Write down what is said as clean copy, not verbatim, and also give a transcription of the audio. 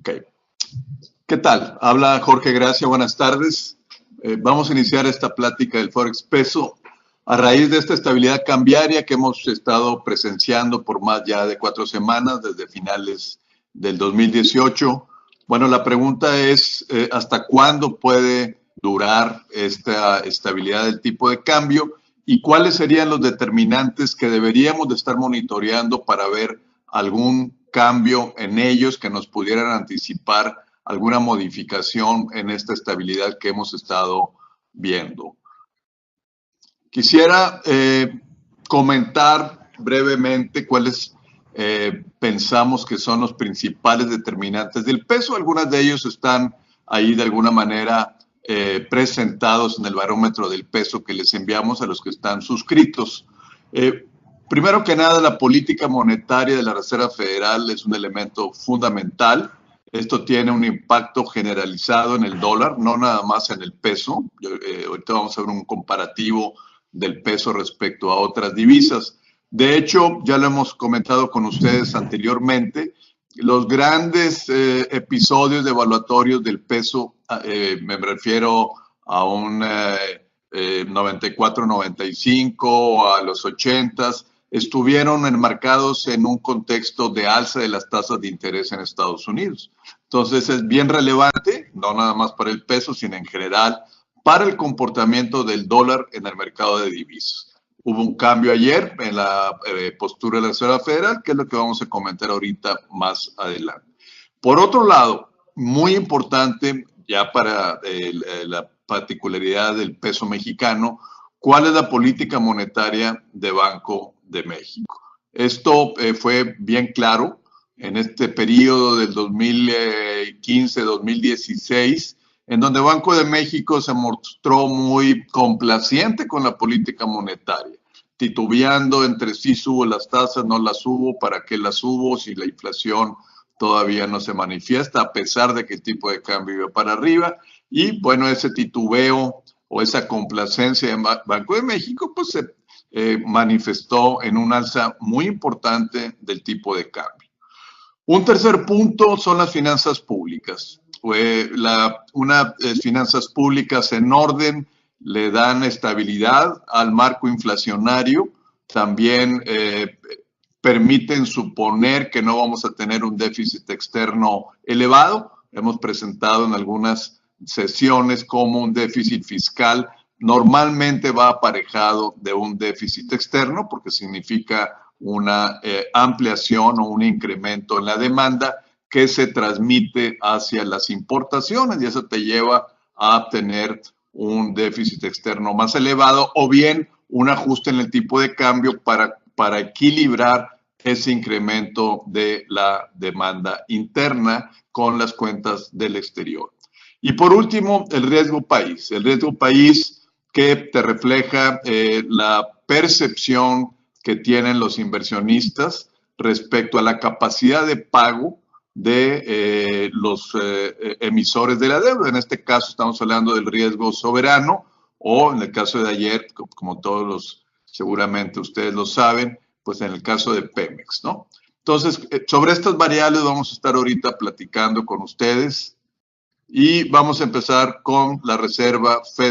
Ok. ¿Qué tal? Habla Jorge Gracia, buenas tardes. Vamos a iniciar esta plática del Forex peso a raíz de esta estabilidad cambiaria que hemos estado presenciando por más ya de 4 semanas, desde finales del 2018. Bueno, la pregunta es, ¿hasta cuándo puede durar esta estabilidad del tipo de cambio? ¿Y cuáles serían los determinantes que deberíamos de estar monitoreando para ver algún cambio en ellos que nos pudieran anticipar alguna modificación en esta estabilidad que hemos estado viendo? Quisiera comentar brevemente cuáles pensamos que son los principales determinantes del peso. Algunas de ellos están ahí de alguna manera presentados en el barómetro del peso que les enviamos a los que están suscritos. Primero que nada, la política monetaria de la Reserva Federal es un elemento fundamental. Esto tiene un impacto generalizado en el dólar, no nada más en el peso. Ahorita vamos a ver un comparativo del peso respecto a otras divisas. De hecho, ya lo hemos comentado con ustedes anteriormente, los grandes episodios devaluatorios del peso, me refiero a un 94-95, a los 80s, estuvieron enmarcados en un contexto de alza de las tasas de interés en Estados Unidos. Entonces es bien relevante, no nada más para el peso, sino en general para el comportamiento del dólar en el mercado de divisas. Hubo un cambio ayer en la postura de la Reserva Federal, que es lo que vamos a comentar ahorita más adelante. Por otro lado, muy importante ya para la particularidad del peso mexicano, ¿cuál es la política monetaria de Banco de México? Esto fue bien claro en este periodo del 2015-2016, en donde Banco de México se mostró muy complaciente con la política monetaria, titubeando entre sí subo las tasas, no las subo, ¿para qué las subo si la inflación todavía no se manifiesta, a pesar de que el tipo de cambio iba para arriba? Y bueno, ese titubeo o esa complacencia en Banco de México pues se manifestó en un alza muy importante del tipo de cambio. Un tercer punto son las finanzas públicas. Unas finanzas públicas en orden le dan estabilidad al marco inflacionario, también permiten suponer que no vamos a tener un déficit externo elevado. Hemos presentado en algunas sesiones como un déficit fiscal normalmente va aparejado de un déficit externo porque significa una ampliación o un incremento en la demanda que se transmite hacia las importaciones y eso te lleva a tener un déficit externo más elevado o bien un ajuste en el tipo de cambio para equilibrar ese incremento de la demanda interna con las cuentas del exterior. Y por último, el riesgo país. El riesgo país que te refleja la percepción que tienen los inversionistas respecto a la capacidad de pago de los emisores de la deuda. En este caso estamos hablando del riesgo soberano o en el caso de ayer, como todos los, seguramente ustedes lo saben, pues en el caso de Pemex, ¿no? Entonces, sobre estas variables vamos a estar ahorita platicando con ustedes y vamos a empezar con la Reserva Federal.